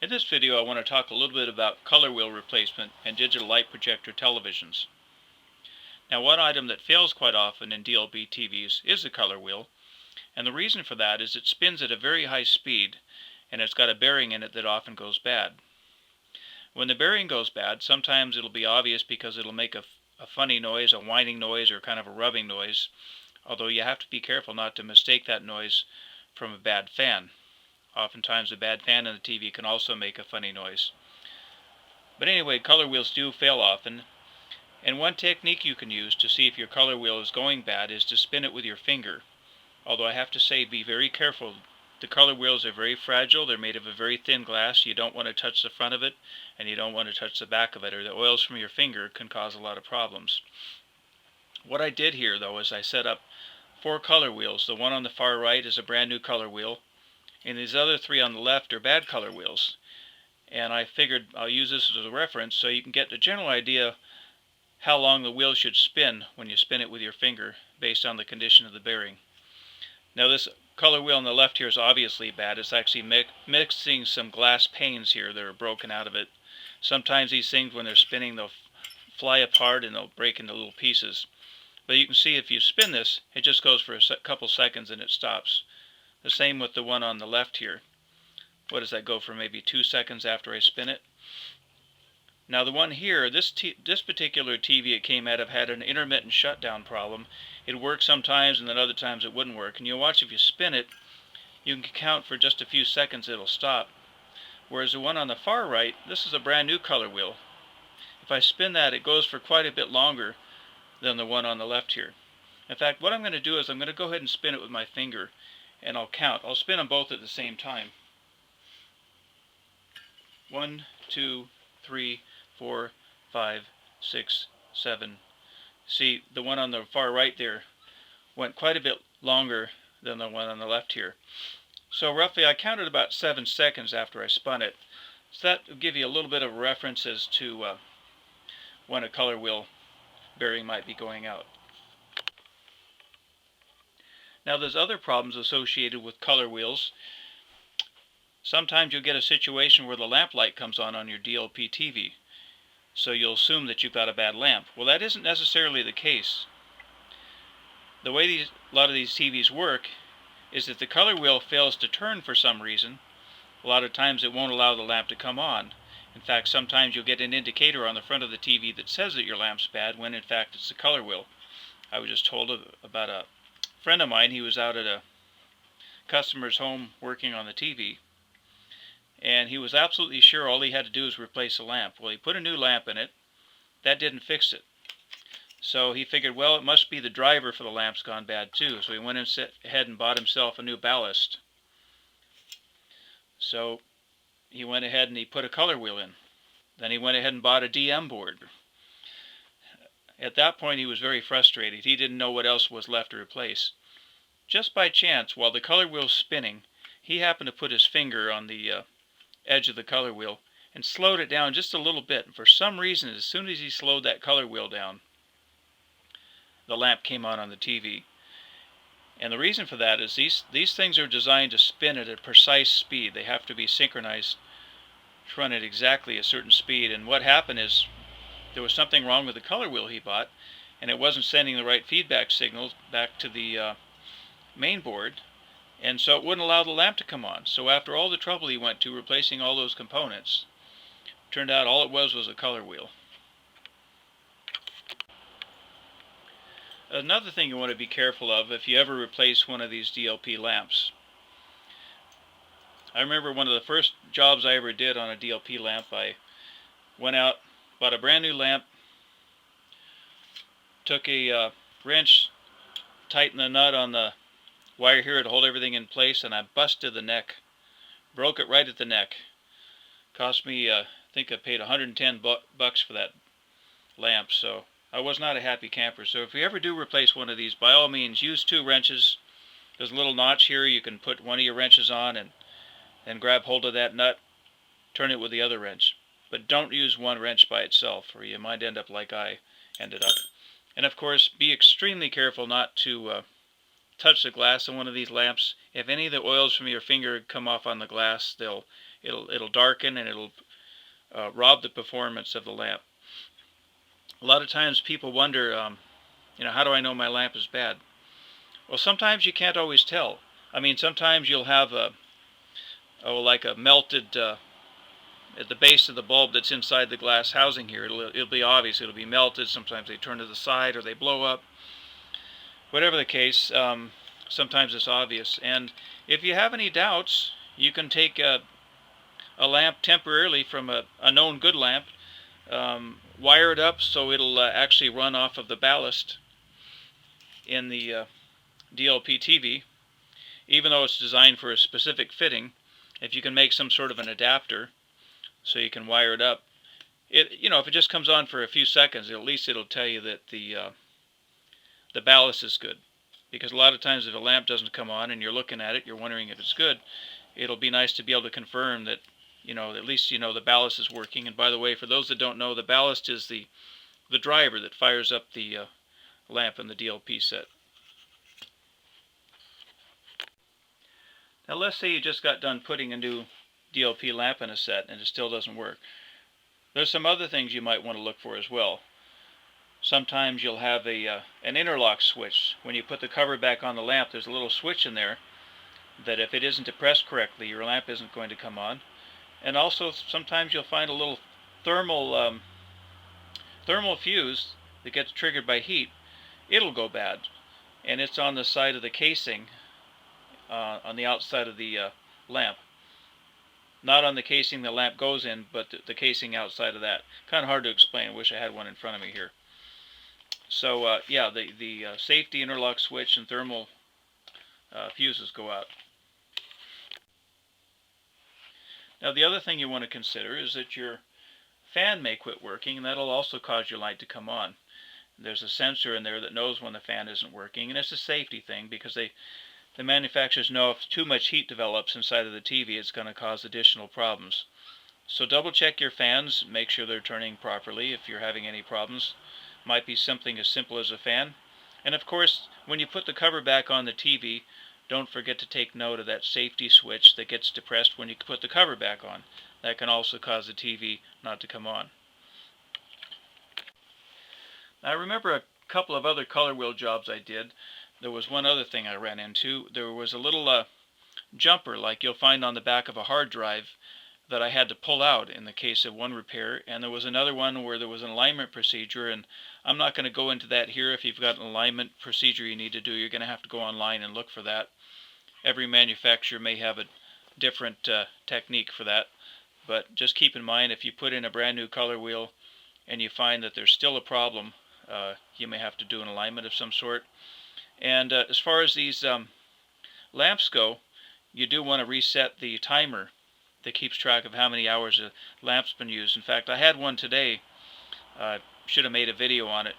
In this video I want to talk a little bit about color wheel replacement and digital light projector televisions. Now, one item that fails quite often in DLP TVs is the color wheel, and the reason for that is it spins at a very high speed and it's got a bearing in it that often goes bad. When the bearing goes bad, sometimes it'll be obvious because it'll make a funny noise, a whining noise, or kind of a rubbing noise, although you have to be careful not to mistake that noise from a bad fan. Oftentimes a bad fan in the TV can also make a funny noise. But anyway, color wheels do fail often, and one technique you can use to see if your color wheel is going bad is to spin it with your finger. Although I have to say, be very careful. The color wheels are very fragile. They're made of a very thin glass. You don't want to touch the front of it, and you don't want to touch the back of it, or the oils from your finger can cause a lot of problems. What I did here, though, is I set up 4 color wheels. The one on the far right is a brand new color wheel, and these other 3 on the left are bad color wheels. And I figured I'll use this as a reference so you can get a general idea how long the wheel should spin when you spin it with your finger based on the condition of the bearing. Now, this color wheel on the left here is obviously bad. It's actually mixing some glass panes here that are broken out of it. Sometimes these things, when they're spinning, they'll fly apart and they'll break into little pieces. But you can see if you spin this, it just goes for a couple seconds and it stops. The same with the one on the left here. What does that go for? Maybe 2 seconds after I spin it. Now the one here, this particular TV it came out of had an intermittent shutdown problem. It worked sometimes and then other times it wouldn't work. And you'll watch if you spin it, you can count for just a few seconds it'll stop. Whereas the one on the far right, this is a brand new color wheel. If I spin that, it goes for quite a bit longer than the one on the left here. In fact, what I'm going to do is I'm going to go ahead and spin it with my finger, and I'll count. I'll spin them both at the same time. 1, 2, 3, 4, 5, 6, 7. See, the one on the far right there went quite a bit longer than the one on the left here. So roughly I counted about 7 seconds after I spun it. So that will give you a little bit of a reference as to when a color wheel bearing might be going out. Now, there's other problems associated with color wheels. Sometimes you'll get a situation where the lamp light comes on your DLP TV. So you'll assume that you've got a bad lamp. Well, that isn't necessarily the case. The way a lot of these TVs work is that the color wheel fails to turn for some reason. A lot of times it won't allow the lamp to come on. In fact, sometimes you'll get an indicator on the front of the TV that says that your lamp's bad when in fact it's the color wheel. I was just told about a friend of mine. He was out at a customer's home working on the TV, and he was absolutely sure all he had to do was replace the lamp. Well, he put a new lamp in it. That didn't fix it. So he figured, well, it must be the driver for the lamp's gone bad too. So he went ahead and bought himself a new ballast. So he went ahead and he put a color wheel in. Then he went ahead and bought a DM board. At that point he was very frustrated. He didn't know what else was left to replace. Just by chance, while the color wheel's spinning, he happened to put his finger on the edge of the color wheel and slowed it down just a little bit. And for some reason, as soon as he slowed that color wheel down, the lamp came on the TV. And the reason for that is these things are designed to spin at a precise speed. They have to be synchronized to run at exactly a certain speed. And what happened is there was something wrong with the color wheel he bought, and it wasn't sending the right feedback signals back to the main board, and so it wouldn't allow the lamp to come on. So after all the trouble he went to replacing all those components, turned out all it was a color wheel. Another thing you want to be careful of if you ever replace one of these DLP lamps. I remember one of the first jobs I ever did on a DLP lamp, I went out, bought a brand new lamp, took a wrench, tightened the nut on the wire here to hold everything in place, and I busted the neck. Broke it right at the neck. Cost me, I think I paid 110 bucks for that lamp, so I was not a happy camper. So if you ever do replace one of these, by all means, use 2 wrenches. There's a little notch here. You can put one of your wrenches on and grab hold of that nut, turn it with the other wrench. But don't use one wrench by itself, or you might end up like I ended up. And of course, be extremely careful not to touch the glass on one of these lamps, if any of the oils from your finger come off on the glass, it'll darken and it'll rob the performance of the lamp. A lot of times people wonder, how do I know my lamp is bad? Well, sometimes you can't always tell. I mean, sometimes you'll have like a melted at the base of the bulb that's inside the glass housing here. It'll be obvious. It'll be melted. Sometimes they turn to the side or they blow up. Whatever the case, sometimes it's obvious. And if you have any doubts, you can take a lamp temporarily from a known good lamp, wire it up so it'll actually run off of the ballast in the DLP TV, even though it's designed for a specific fitting. If you can make some sort of an adapter so you can wire it up, if it just comes on for a few seconds, at least it'll tell you that the ballast is good. Because a lot of times if a lamp doesn't come on and you're looking at it, you're wondering if it's good, it'll be nice to be able to confirm that at least the ballast is working. And by the way, for those that don't know, the ballast is the driver that fires up the lamp in the DLP set. Now let's say you just got done putting a new DLP lamp in a set and it still doesn't work. There's some other things you might want to look for as well. Sometimes you'll have an interlock switch. When you put the cover back on the lamp, there's a little switch in there that if it isn't depressed correctly, your lamp isn't going to come on. And also sometimes you'll find a little thermal fuse that gets triggered by heat. It'll go bad, and it's on the side of the casing, on the outside of the lamp. Not on the casing the lamp goes in, but the casing outside of that. Kind of hard to explain. I wish I had one in front of me here. So yeah, the safety interlock switch and thermal fuses go out. Now the other thing you want to consider is that your fan may quit working, and that'll also cause your light to come on. There's a sensor in there that knows when the fan isn't working, and it's a safety thing because the manufacturers know if too much heat develops inside of the TV, it's going to cause additional problems. So double check your fans, make sure they're turning properly if you're having any problems. Might be something as simple as a fan. And of course, when you put the cover back on the TV, don't forget to take note of that safety switch that gets depressed when you put the cover back on. That can also cause the TV not to come on. Now, I remember a couple of other color wheel jobs I did. There was one other thing I ran into. There was a little jumper like you'll find on the back of a hard drive that I had to pull out in the case of one repair, and there was another one where there was an alignment procedure, and I'm not going to go into that here. If you've got an alignment procedure you need to do, you're going to have to go online and look for that. Every manufacturer may have a different technique for that, but just keep in mind if you put in a brand new color wheel and you find that there's still a problem, you may have to do an alignment of some sort. And as far as these lamps go, you do want to reset the timer that keeps track of how many hours a lamp's been used. In fact, I had one today. Should have made a video on it.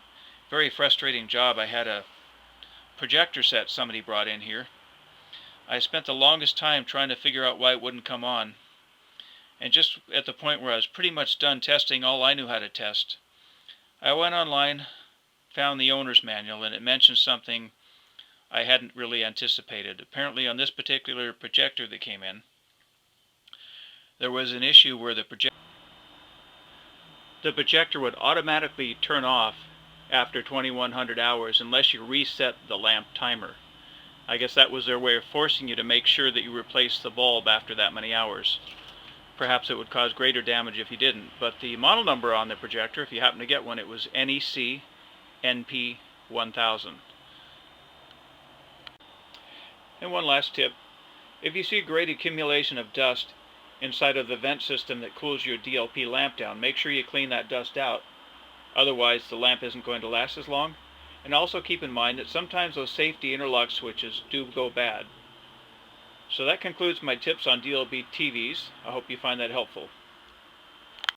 Very frustrating job. I had a projector set somebody brought in here. I spent the longest time trying to figure out why it wouldn't come on. And just at the point where I was pretty much done testing all I knew how to test, I went online, found the owner's manual, and it mentioned something I hadn't really anticipated. Apparently on this particular projector that came in, there was an issue where the projector would automatically turn off after 2100 hours unless you reset the lamp timer. I guess that was their way of forcing you to make sure that you replaced the bulb after that many hours. Perhaps it would cause greater damage if you didn't, but the model number on the projector, if you happen to get one, it was NEC NP 1000. And one last tip, if you see a great accumulation of dust inside of the vent system that cools your DLP lamp down, make sure you clean that dust out. Otherwise the lamp isn't going to last as long. And also keep in mind that sometimes those safety interlock switches do go bad. So that concludes my tips on DLP TVs. I hope you find that helpful.